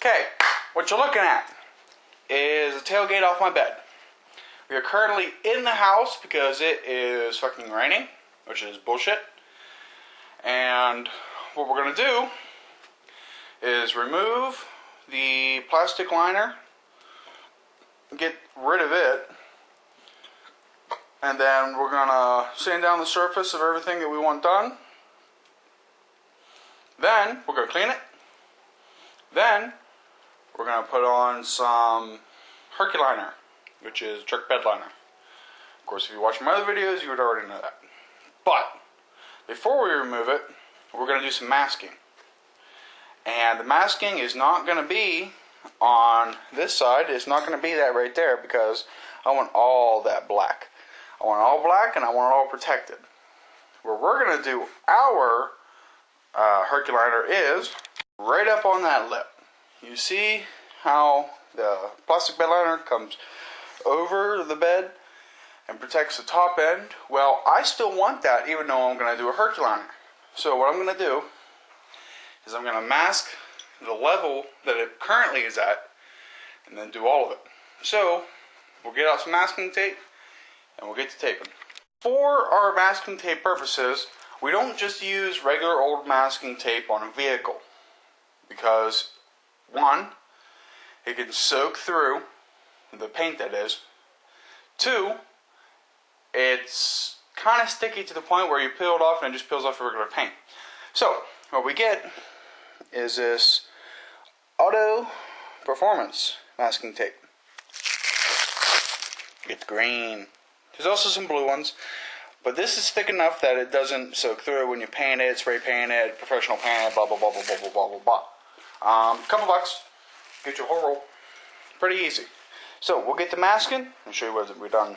Okay, what you're looking at is a tailgate off my bed. We are currently in the house because it is fucking raining, which is bullshit. And what we're going to do is remove the plastic liner, get rid of it, and then we're going to sand down the surface of everything that we want done. Then we're going to clean it. Then we're going to put on some Herculiner, which is jerk bed liner. Of course, if you watch my other videos, you would already know that. But before we remove it, we're going to do some masking. And the masking is not going to be on this side. It's not going to be that right there because I want all that black. I want it all black and I want it all protected. Where we're going to do our Herculiner is right up on that lip. You see how the plastic bed liner comes over the bed and protects the top end? Well, I still want that even though I'm going to do a Herculiner. So what I'm going to do is I'm going to mask the level that it currently is at and then do all of it. So we'll get out some masking tape and we'll get to taping. For our masking tape purposes, we don't just use regular old masking tape on a vehicle because, one, it can soak through the paint, that is. Two, it's kind of sticky to the point where you peel it off and it just peels off regular paint. So what we get is this Auto Performance masking tape. Get the green. There's also some blue ones, but this is thick enough that it doesn't soak through when you paint it, spray paint it, professional paint it, blah blah blah blah blah blah blah blah. Couple bucks, get your whole roll. Pretty easy. So we'll get the masking and show you what we've done.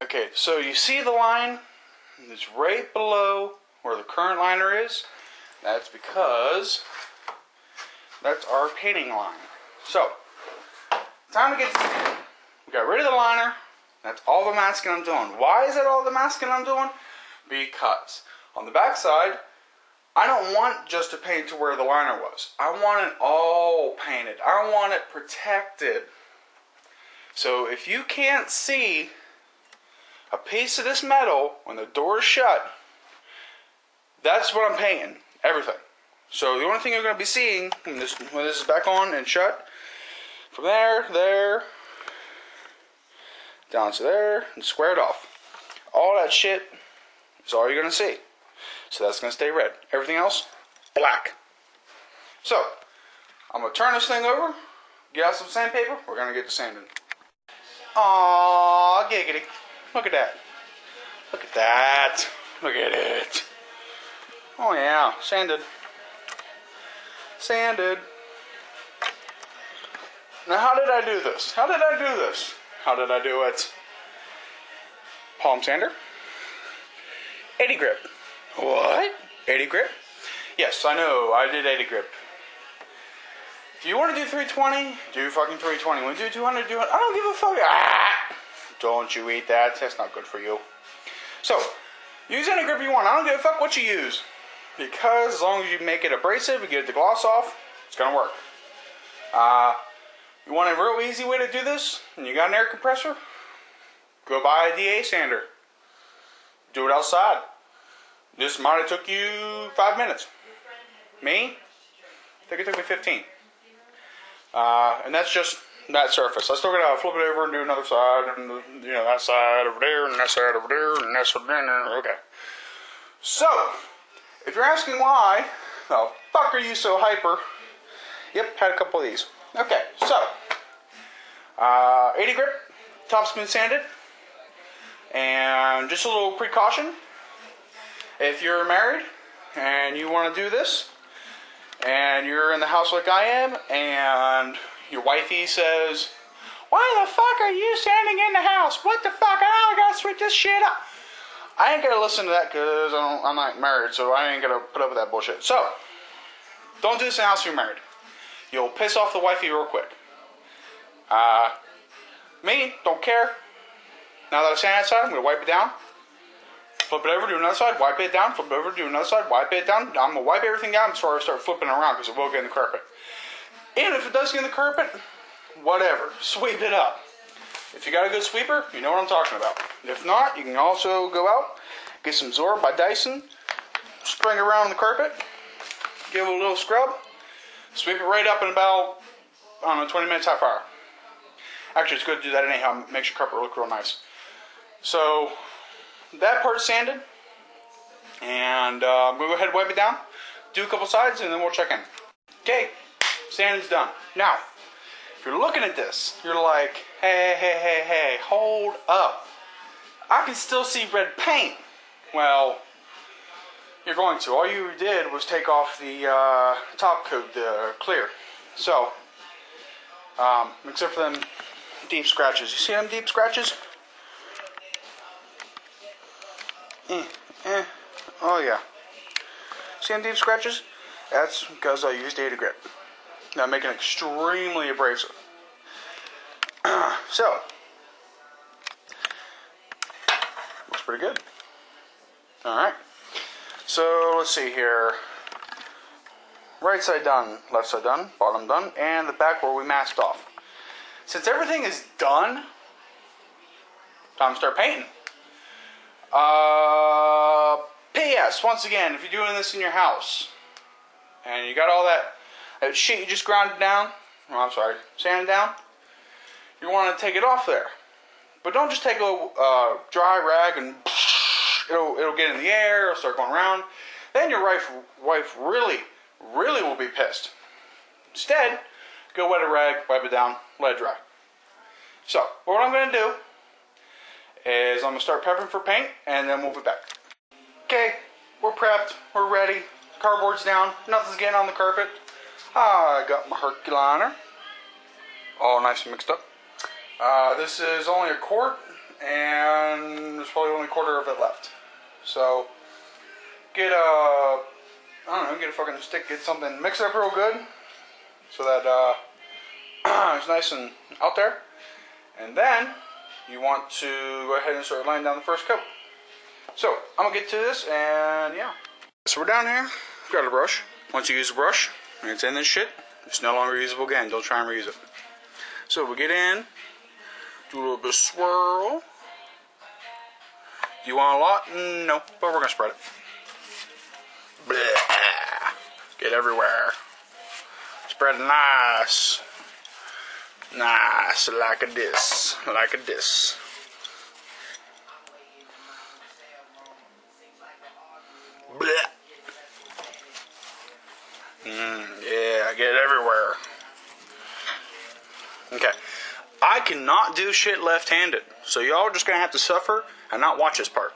Okay, so you see the line that's right below where the current liner is. That's because that's our painting line. So time to get to painting. We got rid of the liner. That's all the masking I'm doing. Why is that all the masking I'm doing? Because on the back side, I don't want just to paint to where the liner was. I want it all painted. I want it protected. So if you can't see a piece of this metal when the door is shut, that's what I'm painting. Everything. So the only thing you're going to be seeing when this is back on and shut, from there, down to there, and squared off. All that shit is all you're going to see. So that's going to stay red. Everything else, black. So, I'm going to turn this thing over, get out some sandpaper, we're going to get to sanding. Aww, giggity. Look at that. Look at that. Look at it. Oh yeah, sanded. Sanded. Now how did I do this? How did I do this? How did I do it? Palm sander. 80 grip. What? 80 grip? Yes, I know. I did 80 grip. If you want to do 320, do fucking 320. When you do 200, do it. I don't give a fuck. Ah! Don't you eat that. That's not good for you. So, use any grip you want. I don't give a fuck what you use. Because as long as you make it abrasive and get the gloss off, it's going to work. You want a real easy way to do this, and you got an air compressor, go buy a DA sander. Do it outside. This might have took you 5 minutes. Me? I think it took me 15. And that's just that surface. I still gotta flip it over and do another side, and you know, that side over there, and that side over there, and that side over there. Okay. So, if you're asking why the fuck are you so hyper? Yep, had a couple of these. Okay, so 80 grip, top's been sanded, and just a little precaution. If you're married and you want to do this, and you're in the house like I am, and your wifey says, "Why the fuck are you standing in the house? What the fuck? I gotta sweep this shit up." I ain't gonna listen to that because I'm not married, so I ain't gonna put up with that bullshit. So, don't do this in the house if you're married. You'll piss off the wifey real quick. Me, don't care. Now that I sand that side, I'm gonna wipe it down. Flip it over, do another side, wipe it down, flip it over, do another side, wipe it down. I'm gonna wipe everything down before I start flipping around because it will get in the carpet. And if it does get in the carpet, whatever, sweep it up. If you got a good sweeper, you know what I'm talking about. If not, you can also go out, get some Zorb by Dyson, spring around the carpet, give it a little scrub, sweep it right up in about, I don't know, 20 minutes, half hour. Actually, it's good to do that anyhow. It makes your carpet look real nice. So, that part's sanded. And I'm going to go ahead and wipe it down, do a couple sides, and then we'll check in. Okay, sanding's done. Now, if you're looking at this, you're like, hey, hold up. I can still see red paint. Well, you're going to. All you did was take off the top coat, the clear. So, except for them deep scratches. You see them deep scratches? Oh yeah. See them deep scratches? That's because I used data grip. Now making it extremely abrasive. So, looks pretty good. Alright. So, let's see here. Right side done, left side done, bottom done, and the back where we masked off. Since everything is done, time to start painting. P.S. Once again, if you're doing this in your house, and you got all that shit you just ground down, sanded down, you want to take it off there. But don't just take a dry rag and it'll get in the air, it'll start going around. Then your wife really will be pissed. Instead, go wet a rag, wipe it down, let it dry. So, what I'm going to do is I'm going to start prepping for paint, and then we'll be back. Okay, we're prepped, we're ready, cardboard's down, nothing's getting on the carpet. I got my Herculiner, all nice and mixed up. This is only a quart, and there's probably only a quarter of it left. So, get a fucking stick, get something, mix it up real good, so that it's nice and out there. And then, you want to go ahead and start laying down the first coat. So, I'm going to get to this, and yeah. So we're down here, we've got a brush. Once you use a brush, and it's in this shit, it's no longer usable again. Don't try and reuse it. So we get in, do a little bit of swirl. Do you want a lot? No, but we're going to spread it. Blah. Get everywhere. Spread it nice. Nice, like a this, like a this. Blah. Yeah, get it everywhere. Okay. I cannot do shit left-handed, so y'all are just gonna have to suffer and not watch this part.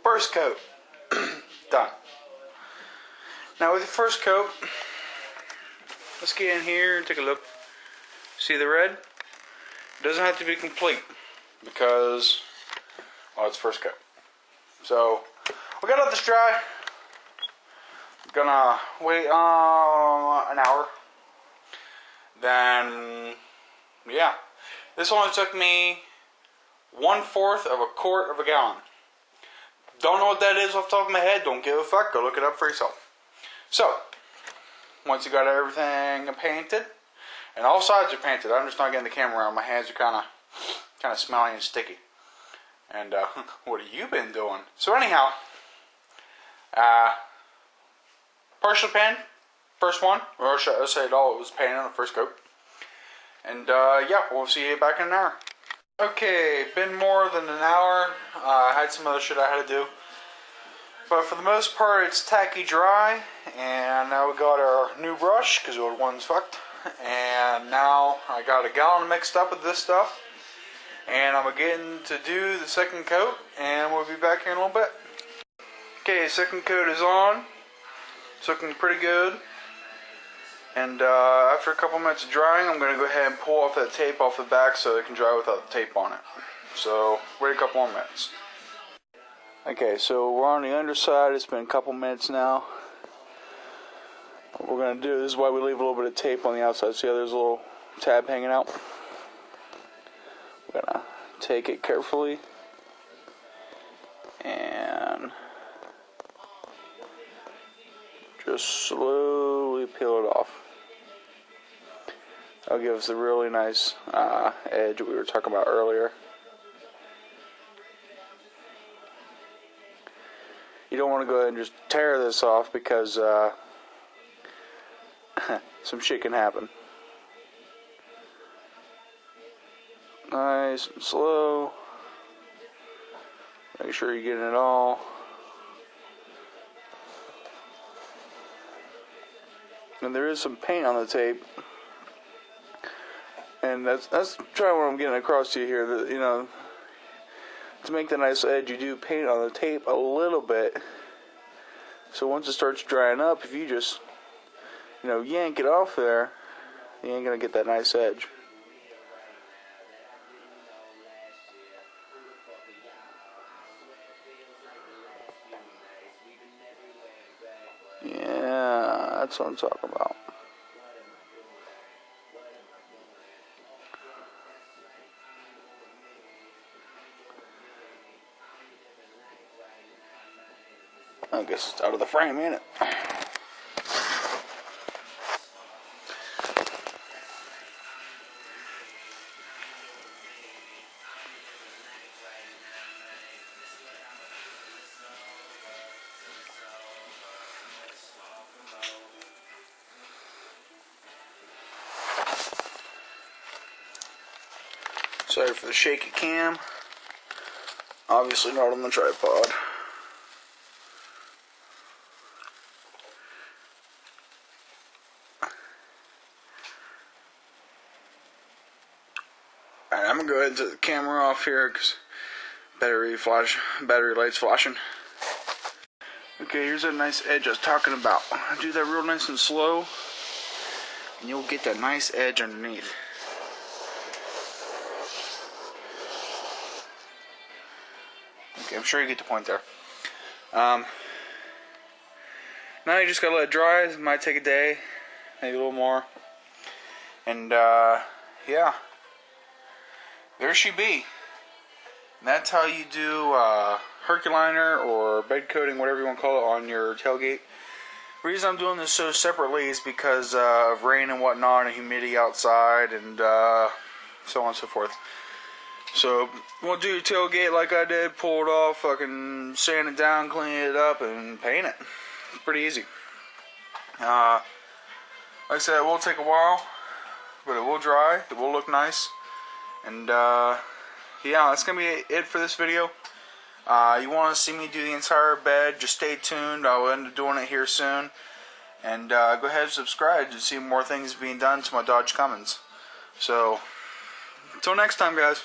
First coat. Done. Now with the first coat, let's get in here and take a look. See the red? It doesn't have to be complete because, well, it's first coat. So, we gotta let this dry. Gonna wait an hour. Then, yeah. This only took me 1/4 of a quart of a gallon. Don't know what that is off the top of my head. Don't give a fuck. Go look it up for yourself. So, once you got everything painted, and all sides are painted. I'm just not getting the camera around. My hands are kind of smelly and sticky. And what have you been doing? So anyhow, partially painted, first one, or should I say it all? It was painted on the first coat. And yeah, we'll see you back in an hour. Okay, been more than an hour. I had some other shit I had to do. But for the most part, it's tacky dry. And now we got our new brush, because the old one's fucked. And now I got a gallon mixed up with this stuff. And I'm getting to do the second coat. And we'll be back here in a little bit. Okay, second coat is on. It's looking pretty good. And after a couple minutes of drying, I'm going to go ahead and pull off that tape off the back so it can dry without the tape on it. So, wait a couple more minutes. Okay, so we're on the underside. It's been a couple minutes now. What we're going to do, this is why we leave a little bit of tape on the outside. See how there's a little tab hanging out? We're going to take it carefully and just slowly peel it off. That'll give us a really nice edge that we were talking about earlier. You don't want to go ahead and just tear this off because some shit can happen. Nice and slow. Make sure you're getting it all. And there is some paint on the tape. And that's trying what I'm getting across to you here. That, you know, to make the nice edge, you do paint on the tape a little bit. So once it starts drying up, if you just, you know, yank it off there, you ain't gonna get that nice edge. Yeah, that's what I'm talking about. I guess it's out of the frame, ain't it? Sorry for the shaky cam. Obviously not on the tripod. Alright, I'm gonna go ahead and take the camera off here because battery light's flashing. Okay, here's that nice edge I was talking about. Do that real nice and slow, and you'll get that nice edge underneath. Okay, I'm sure you get the point there. Now you just gotta let it dry. It might take a day, maybe a little more. And yeah, there she be. And that's how you do Herculiner or bed coating, whatever you want to call it, on your tailgate. The reason I'm doing this so separately is because of rain and whatnot, and humidity outside, and so on and so forth. So, we'll do your tailgate like I did, pull it off, fucking sand it down, clean it up, and paint it. It's pretty easy. Like I said, it will take a while, but it will dry, it will look nice. And, yeah, that's going to be it for this video. You want to see me do the entire bed, just stay tuned. I'll end up doing it here soon. And go ahead and subscribe to see more things being done to my Dodge Cummins. So, until next time, guys.